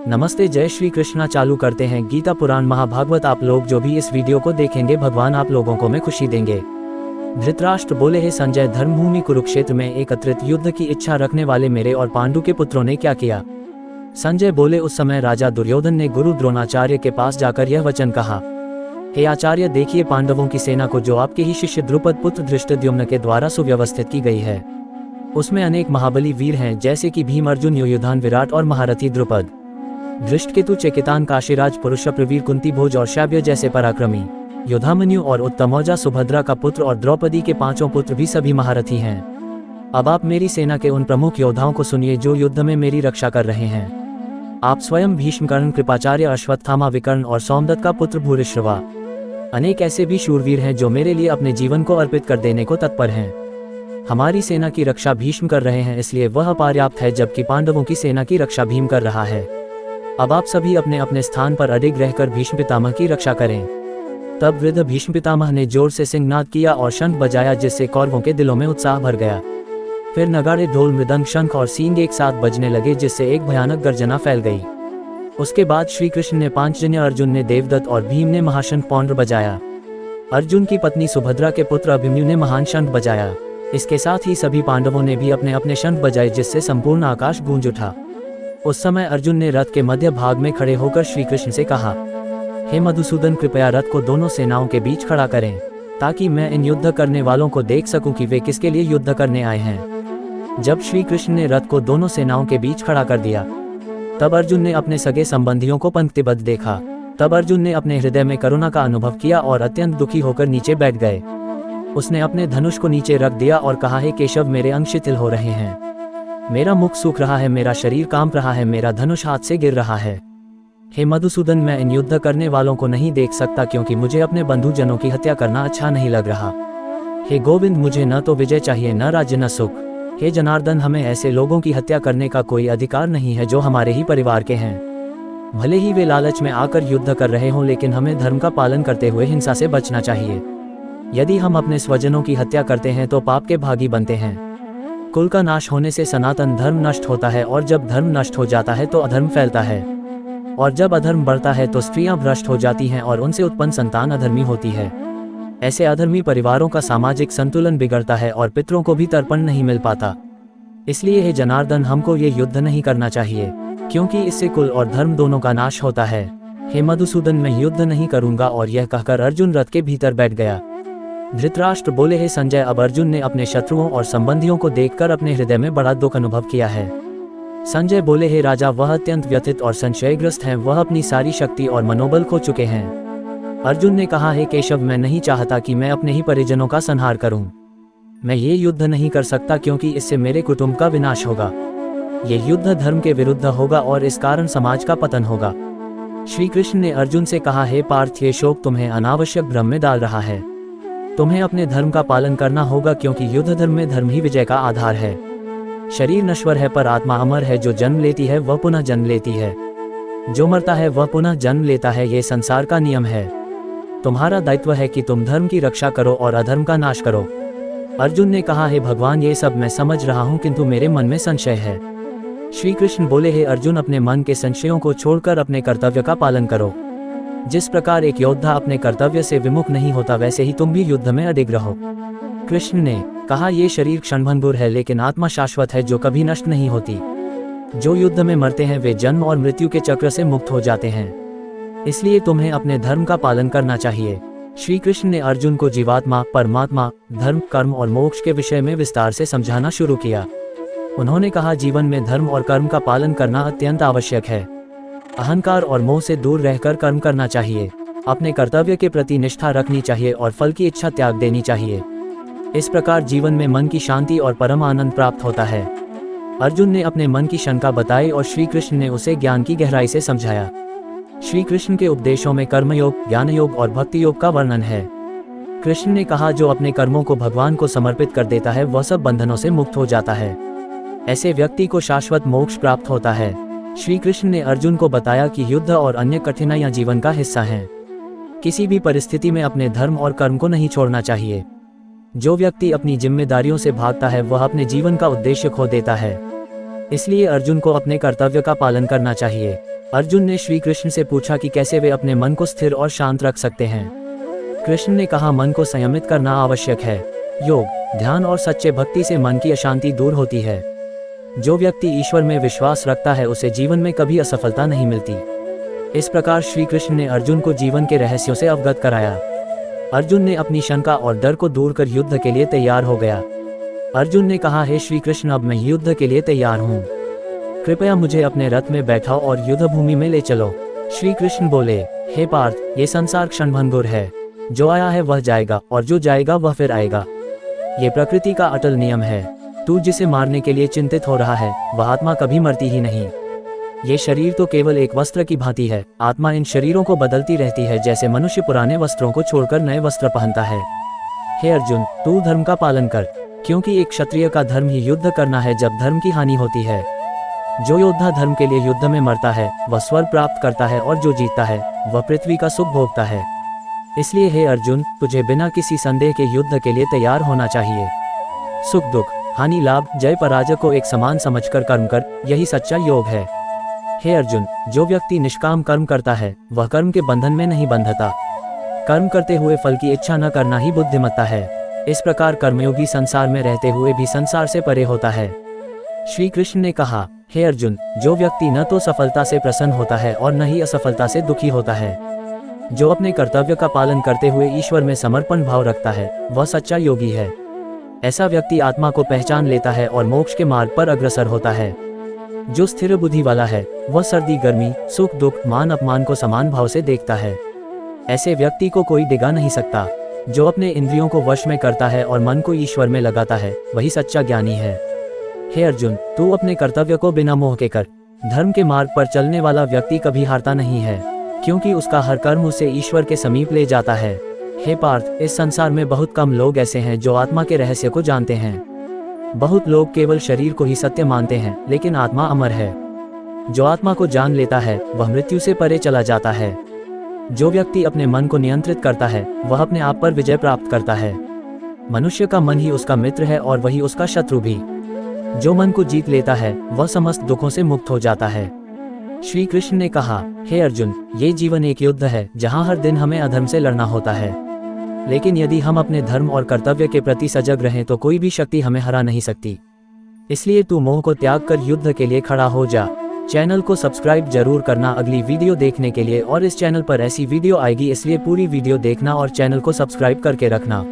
नमस्ते, जय श्री कृष्णा। चालू करते हैं गीता पुराण महाभागवत। आप लोग जो भी इस वीडियो को देखेंगे, भगवान आप लोगों को में खुशी देंगे। धृतराष्ट्र बोले, हे संजय, धर्मभूमि कुरुक्षेत्र में एकत्रित युद्ध की इच्छा रखने वाले मेरे और पांडु के पुत्रों ने क्या किया। संजय बोले, उस समय राजा दुर्योधन ने गुरु द्रोणाचार्य के पास जाकर यह वचन कहा, हे आचार्य, देखिए पांडवों की सेना को जो आपके ही शिष्य द्रुपद पुत्र धृष्टद्युम्न के द्वारा सुव्यवस्थित की गई है, उसमें अनेक महाबली वीर हैं, जैसे कि भीम, अर्जुन, युयुधान, विराट और महारथी द्रुपद, धृष्टकेतु, चेकितान, काशीराज, पुरुषप्रवीर, कुंती भोज और शाव्य जैसे पराक्रमी, योधामन्यु और उत्तमौजा, सुभद्रा का पुत्र और द्रौपदी के पांचों पुत्र भी सभी महारथी हैं। अब आप मेरी सेना के उन प्रमुख योद्धाओं को सुनिए जो युद्ध में मेरी रक्षा कर रहे हैं। आप स्वयं भीष्म, कर्ण, कृपाचार्य, अश्वत्थामा, विकर्ण और सोमदत्त का पुत्र भूरिश्रवा, अनेक ऐसे भी शूरवीर हैं जो मेरे लिए अपने जीवन को अर्पित कर देने को तत्पर हैं। हमारी सेना की रक्षा भीष्म कर रहे हैं, इसलिए वह पर्याप्त है, जबकि पांडवों की सेना की रक्षा भीम कर रहा है। अब आप सभी अपने अपने स्थान पर अडिग रहकर भीष्म पितामह की रक्षा करें। तब वृद्ध भीष्म पितामह ने जोर से सिंहनाद किया और शंख बजाया, जिससे कौरवों के दिलों में उत्साह भर गया। फिर नगाड़े, ढोल, मृदंग, शंख और सींग एक साथ बजने लगे, जिससे एक भयानक गर्जना फैल गई। उसके बाद श्री कृष्ण ने पांचजन्य, अर्जुन ने देवदत्त और भीम ने महाशंख पौंड्र बजाया। अर्जुन की पत्नी सुभद्रा के पुत्र अभिमन्यु ने महान शंख बजाया। इसके साथ ही सभी पांडवों ने भी अपने अपने शंख बजाए, जिससे संपूर्ण आकाश गूंज उठा। उस समय अर्जुन ने रथ के मध्य भाग में खड़े होकर श्री कृष्ण से कहा, हे मधुसूदन, कृपया रथ को दोनों सेनाओं के बीच खड़ा करें, ताकि मैं इन युद्ध करने वालों को देख सकूं कि वे किसके लिए युद्ध करने आए हैं। जब श्री कृष्ण ने रथ को दोनों सेनाओं के बीच खड़ा कर दिया, तब अर्जुन ने अपने सगे संबंधियों को पंक्तिबद्ध देखा। तब अर्जुन ने अपने हृदय में करुणा का अनुभव किया और अत्यंत दुखी होकर नीचे बैठ गए। उसने अपने धनुष को नीचे रख दिया और कहा, हे केशव, मेरे अंग शिथिल हो रहे हैं, मेरा मुख सूख रहा है, मेरा शरीर कांप रहा है, मेरा धनुष हाथ से गिर रहा है। हे मधुसूदन, मैं इन युद्ध करने वालों को नहीं देख सकता, क्योंकि मुझे अपने बंधुजनों की हत्या करना अच्छा नहीं लग रहा। हे गोविंद, मुझे न तो विजय चाहिए, न राज्य, न सुख। हे जनार्दन, हमें ऐसे लोगों की हत्या करने का कोई अधिकार नहीं है जो हमारे ही परिवार के हैं। भले ही वे लालच में आकर युद्ध कर रहे हों, लेकिन हमें धर्म का पालन करते हुए हिंसा से बचना चाहिए। यदि हम अपने स्वजनों की हत्या करते हैं तो पाप के भागी बनते हैं। कुल का नाश होने से सनातन धर्म नष्ट होता है, और जब धर्म नष्ट हो जाता है तो अधर्म फैलता है, और जब अधर्म बढ़ता है तो स्त्रियां भ्रष्ट हो जाती हैं और उनसे उत्पन्न संतान अधर्मी होती है। ऐसे अधर्मी परिवारों का सामाजिक संतुलन बिगड़ता है और पितरों को भी तर्पण नहीं मिल पाता। इसलिए हे जनार्दन, हमको ये युद्ध नहीं करना चाहिए, क्योंकि इससे कुल और धर्म दोनों का नाश होता है। हे मधुसूदन, मैं युद्ध नहीं करूंगा। और यह कहकर अर्जुन रथ के भीतर बैठ गया। धृतराष्ट्र बोले, हे संजय, अब अर्जुन ने अपने शत्रुओं और संबंधियों को देखकर अपने हृदय में बड़ा दुख अनुभव किया है। संजय बोले, हे राजा, वह अत्यंत व्यथित और संशयग्रस्त हैं, वह अपनी सारी शक्ति और मनोबल खो चुके हैं। अर्जुन ने कहा, हे केशव, मैं नहीं चाहता कि मैं अपने ही परिजनों का संहार करूं। मैं ये युद्ध नहीं कर सकता, क्योंकि इससे मेरे कुटुंब का विनाश होगा। ये युद्ध धर्म के विरुद्ध होगा और इस कारण समाज का पतन होगा। श्री कृष्ण ने अर्जुन से कहा, हे पार्थ, ये शोक तुम्हें अनावश्यक भ्रम में डाल रहा है। तुम्हें अपने धर्म का पालन करना होगा, क्योंकि युद्ध धर्म में धर्म ही विजय का आधार है। शरीर नश्वर है पर आत्मा अमर है। जो जन्म लेती है वह पुनः जन्म लेती है, जो मरता है वह पुनः जन्म लेता है। ये संसार का नियम है। तुम्हारा दायित्व है कि तुम धर्म की रक्षा करो और अधर्म का नाश करो। अर्जुन ने कहा, हे भगवान, ये सब मैं समझ रहा हूँ, किंतु मेरे मन में संशय है। श्री कृष्ण बोले, हे अर्जुन, अपने मन के संशयों को छोड़कर अपने कर्तव्य का पालन करो। जिस प्रकार एक योद्धा अपने कर्तव्य से विमुख नहीं होता, वैसे ही तुम भी युद्ध में अडिग रहो। कृष्ण ने कहा, ये शरीर क्षणभंगुर है, लेकिन आत्मा शाश्वत है, जो कभी नष्ट नहीं होती। जो युद्ध में मरते हैं वे जन्म और मृत्यु के चक्र से मुक्त हो जाते हैं। इसलिए तुम्हें अपने धर्म का पालन करना चाहिए। श्री कृष्ण ने अर्जुन को जीवात्मा, परमात्मा, धर्म, कर्म और मोक्ष के विषय में विस्तार से समझाना शुरू किया। उन्होंने कहा, जीवन में धर्म और कर्म का पालन करना अत्यंत आवश्यक है। अहंकार और मोह से दूर रहकर कर्म करना चाहिए। अपने कर्तव्य के प्रति निष्ठा रखनी चाहिए और फल की इच्छा त्याग देनी चाहिए। इस प्रकार जीवन में मन की शांति और परम आनंद प्राप्त होता है। अर्जुन ने अपने मन की शंका बताई और श्री कृष्ण ने उसे ज्ञान की गहराई से समझाया। श्री कृष्ण के उपदेशों में कर्मयोग, ज्ञान योग और भक्ति योग का वर्णन है। कृष्ण ने कहा, जो अपने कर्मों को भगवान को समर्पित कर देता है वह सब बंधनों से मुक्त हो जाता है। ऐसे व्यक्ति को शाश्वत मोक्ष प्राप्त होता है। श्री कृष्ण ने अर्जुन को बताया कि युद्ध और अन्य कठिनाइयां जीवन का हिस्सा हैं। किसी भी परिस्थिति में अपने धर्म और कर्म को नहीं छोड़ना चाहिए। जो व्यक्ति अपनी जिम्मेदारियों से भागता है वह अपने जीवन का उद्देश्य खो देता है। इसलिए अर्जुन को अपने कर्तव्य का पालन करना चाहिए। अर्जुन ने श्री कृष्ण से पूछा कि कैसे वे अपने मन को स्थिर और शांत रख सकते हैं। कृष्ण ने कहा, मन को संयमित करना आवश्यक है। योग, ध्यान और सच्चे भक्ति से मन की अशांति दूर होती है। जो व्यक्ति ईश्वर में विश्वास रखता है उसे जीवन में कभी असफलता नहीं मिलती। इस प्रकार श्री कृष्ण ने अर्जुन को जीवन के रहस्यों से अवगत कराया। अर्जुन ने अपनी शंका और डर को दूर कर युद्ध के लिए तैयार हो गया। अर्जुन ने कहा, हे श्री कृष्ण, अब मैं युद्ध के लिए तैयार हूँ। कृपया मुझे अपने रथ में बैठाओ और युद्ध भूमि में ले चलो। श्री कृष्ण बोले, हे पार्थ, ये संसार क्षणभंगुर है। जो आया है वह जाएगा और जो जाएगा वह फिर आएगा। ये प्रकृति का अटल नियम है। तू जिसे मारने के लिए चिंतित हो रहा है वह आत्मा कभी मरती ही नहीं। ये शरीर तो केवल एक वस्त्र की भांति है। आत्मा इन शरीरों को बदलती रहती है, जैसे मनुष्य पुराने वस्त्रों को छोड़कर नए वस्त्र पहनता है। हे अर्जुन, तू धर्म का पालन कर, क्योंकि एक क्षत्रिय का धर्म ही युद्ध करना है जब धर्म की हानि होती है। जो योद्धा धर्म के लिए युद्ध में मरता है वह स्वर्ग प्राप्त करता है और जो जीतता है वह पृथ्वी का सुख भोगता है। इसलिए हे अर्जुन, तुझे बिना किसी संदेह के युद्ध के लिए तैयार होना चाहिए। सुख दुख, हानि लाभ, जय पराजय को एक समान समझकर कर्म कर, यही सच्चा योग है। हे अर्जुन, जो व्यक्ति निष्काम कर्म करता है वह कर्म के बंधन में नहीं बंधता। कर्म करते हुए फल की इच्छा न करना ही बुद्धिमत्ता है। इस प्रकार कर्मयोगी संसार में रहते हुए भी संसार से परे होता है। श्री कृष्ण ने कहा, हे अर्जुन, जो व्यक्ति न तो सफलता से प्रसन्न होता है और न ही असफलता से दुखी होता है, जो अपने कर्तव्य का पालन करते हुए ईश्वर में समर्पण भाव रखता है, वह सच्चा योगी है। ऐसा व्यक्ति आत्मा को पहचान लेता है और मोक्ष के मार्ग पर अग्रसर होता है। जो स्थिर बुद्धि वाला है वह सर्दी गर्मी, सुख दुख, मान अपमान को समान भाव से देखता है। ऐसे व्यक्ति को कोई डिगा नहीं सकता। जो अपने इंद्रियों को वश में करता है और मन को ईश्वर में लगाता है वही सच्चा ज्ञानी है। हे अर्जुन, तू अपने कर्तव्य को बिना मोह के कर। धर्म के मार्ग पर चलने वाला व्यक्ति कभी हारता नहीं है, क्योंकि उसका हर कर्म उसे ईश्वर के समीप ले जाता है। हे पार्थ, इस संसार में बहुत कम लोग ऐसे हैं जो आत्मा के रहस्य को जानते हैं। बहुत लोग केवल शरीर को ही सत्य मानते हैं, लेकिन आत्मा अमर है। जो आत्मा को जान लेता है वह मृत्यु से परे चला जाता है। जो व्यक्ति अपने मन को नियंत्रित करता है वह अपने आप पर विजय प्राप्त करता है। मनुष्य का मन ही उसका मित्र है और वही उसका शत्रु भी। जो मन को जीत लेता है वह समस्त दुखों से मुक्त हो जाता है। श्री कृष्ण ने कहा, हे अर्जुन, ये जीवन एक युद्ध है जहाँ हर दिन हमें अधर्म से लड़ना होता है। लेकिन यदि हम अपने धर्म और कर्तव्य के प्रति सजग रहें तो कोई भी शक्ति हमें हरा नहीं सकती। इसलिए तू मोह को त्याग कर युद्ध के लिए खड़ा हो जा। चैनल को सब्सक्राइब जरूर करना अगली वीडियो देखने के लिए, और इस चैनल पर ऐसी वीडियो आएगी, इसलिए पूरी वीडियो देखना और चैनल को सब्सक्राइब करके रखना।